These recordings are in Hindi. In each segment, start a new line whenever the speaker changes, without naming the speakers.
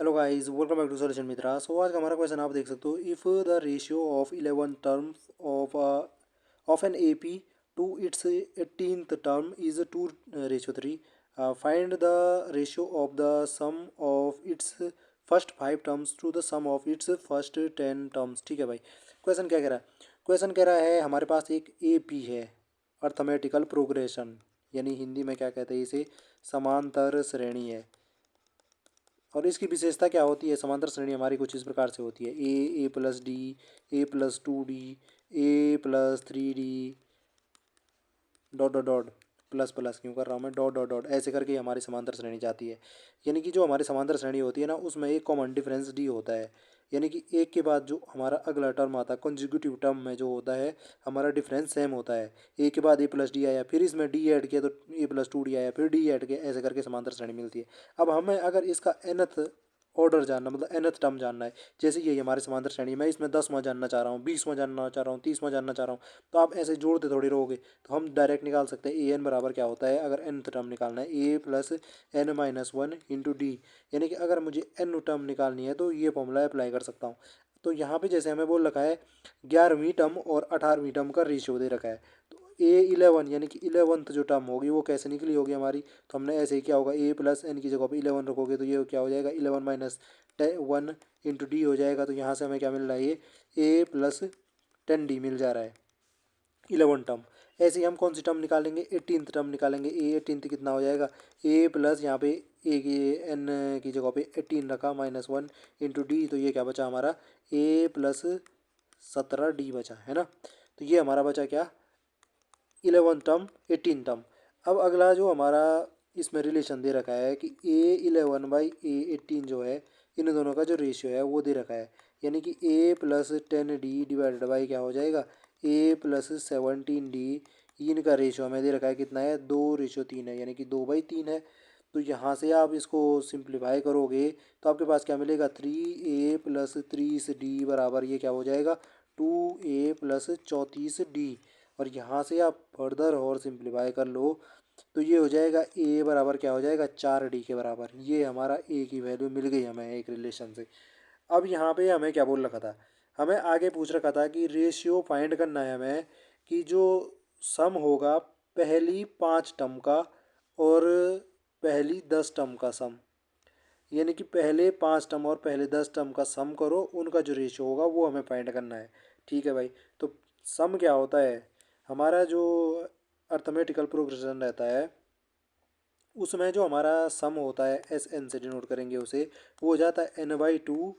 Hello guys, welcome back to solution Mitra. So आज का हमारा क्वेश्चन आप देख सकते हो। If the ratio of 11 terms of an AP to its 18th term is 2:3, find the ratio of the sum of its first 5 terms to the sum of its first 10 terms. ठीक है भाई, क्वेश्चन क्या कह रहा है? क्वेश्चन कह रहा है हमारे पास एक एपी है, अर्थमेटिकल प्रोग्रेशन, यानी हिंदी में क्या कहते हैं इसे, समांतर श्रेणी है। और इसकी विशेषता क्या होती है? समांतर श्रेणी हमारी कुछ इस प्रकार से होती है: A plus D, A plus 2 D, A plus 3 D, dot dot dot, plus plus क्यों कर रहा हूँ मैं, डॉट डॉट डॉट, ऐसे करके हमारी समांतर श्रेणी जाती है। यानी कि जो हमारी समांतर श्रेणी होती है ना, उसमें एक कॉमन डिफरेंस डी होता है। यानी कि एक के बाद जो हमारा अगला टर्म आता है कंसेक्यूटिव टर्म में जो होता है, हमारा डिफरेंस सेम होता है। ए के बाद ए प्लस डी आया, फिर इसमें डी ऐड किया तो ए प्लस 2 डी आया, फिर डी ऐड किया, ऐसे करके समांतर श्रेणी मिलती है। अब हमें अगर इसका nth ऑर्डर जानना, मतलब nth टर्म जानना है, जैसे ये हमारे समांतर श्रेणी, मैं इसमें 10वां जानना चाह रहा हूँ, 20वां जानना चाह रहा हूँ, 30वां जानना चाह रहा हूँ, तो आप ऐसे जोड़ते थोड़ी रहोगे। तो हम डायरेक्ट निकाल सकते हैं ए एन बराबर क्या होता है। अगर nth टर्म निकालना है, A plus N minus one into D, यानी कि अगर मुझे n टर्म निकालनी है तो ये फॉर्मूला अप्लाई कर सकता हूँ। तो यहाँ पे जैसे हमें बोल रखा है 11वीं टर्म और 18वीं टर्म का रेशियो दे रखा है, तो A11 यानी कि 11th जो टर्म होगी वो कैसे निकली होगी हमारी, तो हमने ऐसे ही क्या होगा, ए प्लस एन की जगह पे 11 रखोगे तो ये क्या हो जाएगा, 11 माइनस 1 इंटू डी हो जाएगा। तो यहाँ से हमें क्या मिल रहा है, ये ए प्लस 10 डी मिल जा रहा है, 11 टर्म। ऐसे ही हम कौन सी टर्म निकालेंगे, 18th टर्म निकालेंगे। ए 18th कितना हो जाएगा, ए प्लस यहाँ पे ए की एन की जगह पे 18 रखा, माइनस 1 इंटू डी, तो ये क्या बचा हमारा, ए प्लस 17 डी बचा है ना। तो ये हमारा बचा क्या, 11 टर्म, 18 टर्म। अब अगला जो हमारा इसमें रिलेशन दे रखा है कि A11/A18 जो है, इन दोनों का जो रेशियो है वो दे रखा है। यानी कि ए प्लस 10 डी डिवाइडेड बाई क्या हो जाएगा, ए प्लस 17 डी। इनका रेशियो हमें दे रखा है कितना है, 2:3 है, यानी कि 2/3 है। तो यहाँ से आप इसको सिंप्लीफाई करोगे तो आपके पास क्या मिलेगा, 3a प्लस 30d बराबर ये क्या हो जाएगा, 2a प्लस 34d। और यहाँ से आप फर्दर और सिंप्लीफाई कर लो तो ये हो जाएगा a बराबर क्या हो जाएगा, 4d के बराबर। ये हमारा a की वैल्यू मिल गई हमें एक रिलेशन से। अब यहाँ पे हमें क्या बोल रखा था, हमें आगे पूछ रखा था कि रेशियो फाइंड करना है हमें, कि जो सम होगा पहली 5 टर्म का और पहली 10 टर्म का सम, यानी कि पहले 5 टर्म और पहले 10 टर्म का सम करो, उनका जो रेशियो होगा वो हमें फाइंड करना है। ठीक है भाई, तो सम क्या होता है, हमारा जो अर्थमेटिकल प्रोग्रेशन रहता है उसमें जो हमारा सम होता है, एस एन से डिनोट करेंगे उसे, वो हो जाता है n/2,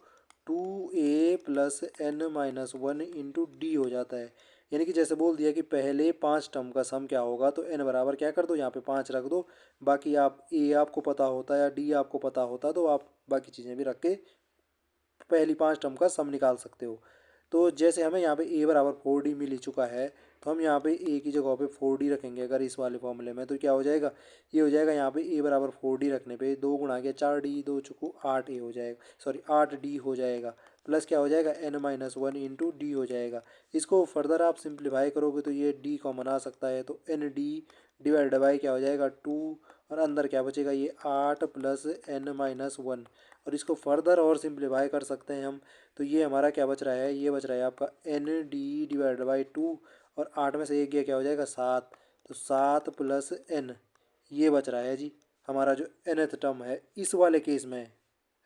2a plus N minus 1 into D हो जाता है। यानी कि जैसे बोल दिया कि पहले 5 टर्म का सम क्या होगा, तो n बराबर क्या कर दो, यहाँ पे 5 रख दो। बाकी आप a आपको पता होता है या d आपको पता होता तो आप बाकी चीज़ें भी रख के पहली 5 टर्म का सम निकाल सकते हो। तो जैसे हमें यहाँ पे a बराबर 4d मिल ही चुका है, तो हम यहाँ पे a की जगह पे 4d रखेंगे अगर इस वाले फॉर्मूले में, तो क्या हो जाएगा, ये हो जाएगा यहाँ पे a बराबर 4d रखने पे 2 गुणा के 4d, 2 चुको 8a हो जाएगा, सॉरी 8d हो जाएगा, प्लस क्या हो जाएगा, n माइनस 1 इंटू डी हो जाएगा। इसको फर्दर आप सिंप्लीफाई करोगे तो ये d कॉमन आ सकता है, तो एन डी डिवाइड बाई क्या हो जाएगा 2, और अंदर क्या बचेगा, ये 8 प्लस n माइनस 1। और इसको फर्दर और सिंप्लीफाई कर सकते हैं हम, तो ये हमारा क्या बच रहा है, ये बच रहा है आपका एन डी डिवाइड बाई 2, और 8 में से एक गया क्या हो जाएगा 7, तो 7 प्लस n, ये बच रहा है जी हमारा जो nth टर्म है इस वाले केस में,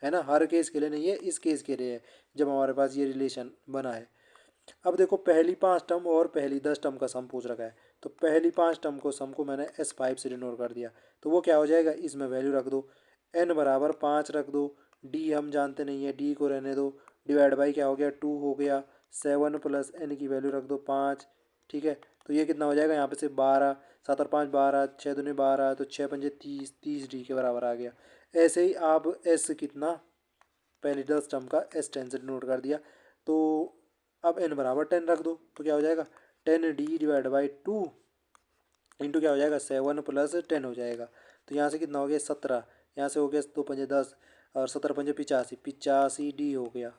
है ना। हर केस के लिए नहीं है, इस केस के लिए है जब हमारे पास ये रिलेशन बना है। अब देखो पहली 5 टर्म और पहली 10 टर्म का सम पूछ रखा है, तो पहली 5 टर्म को सम को मैंने S5 से डिनोट कर दिया, तो वो क्या हो जाएगा, इसमें वैल्यू रख दो, n बराबर 5 रख दो, d हम जानते नहीं है, d को रहने दो, डिवाइड बाई क्या हो गया 2 हो गया, 7 प्लस n की वैल्यू रख दो 5। ठीक है, तो ये कितना हो जाएगा, यहाँ पे से 12, 7 और 5 12, 6 दूनी 12, तो 6 पंजे 30, 30d के बराबर आ गया। ऐसे ही आप s कितना, पहली 10 टर्म का S10 से डिनोट कर दिया, तो अब n बराबर 10 रख दो, तो क्या हो जाएगा 10d डिवाइड बाई 2 इंटू क्या हो जाएगा 7 प्लस 10 हो जाएगा। तो यहाँ से कितना हो गया 17, यहाँ से हो गया 2 पंजे 10, और 17 पंजे 85, 85d हो गया।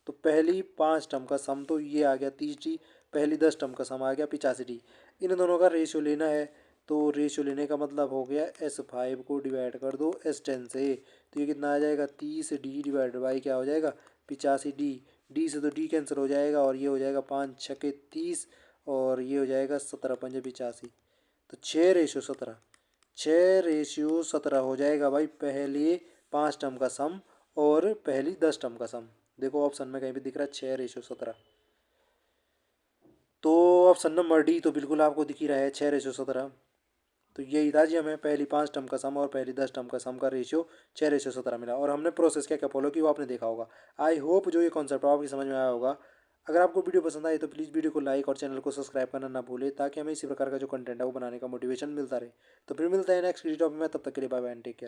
तो पहली 5 टर्म का सम तो ये आ गया 30d, पहली 10 टर्म का सम आ गया 85d। इन दोनों का रेशियो लेना है, तो रेशियो लेने का मतलब हो गया S5 को डिवाइड कर दो S10 से, तो ये कितना आ जाएगा 30D डिवाइडेड बाई क्या हो जाएगा 85D। डी से तो डी कैंसिल हो जाएगा और ये हो जाएगा 5 छके 30 और ये हो जाएगा 17 पंजे 85। तो 6:17, 6:17 हो जाएगा भाई पहले 5 टर्म का सम और पहली 10 टर्म का सम। देखो ऑप्शन में कहीं भी दिख रहा है 6:17। तो ऑप्शन नंबर डी तो बिल्कुल आपको दिख ही रहा है 6:17। तो यही था जी, हमें पहली 5 टर्म का सम और पहली 10 टर्म का सम का रेशियो 6:17 मिला और हमने प्रोसेस क्या क्या फॉलो की वो आपने देखा होगा। आई होप जो ये कॉन्सेप्ट आपकी समझ में आया होगा। अगर आपको वीडियो पसंद आई तो प्लीज़ वीडियो को लाइक और चैनल को सब्सक्राइब करना ना भूले, ताकि हमें इसी प्रकार का जो कंटेंट है वो बनाने का मोटिवेशन मिलता रहे। तो फिर मिलता है नेक्स्ट वीडियो में, तब तक के लिए bye bye and take care.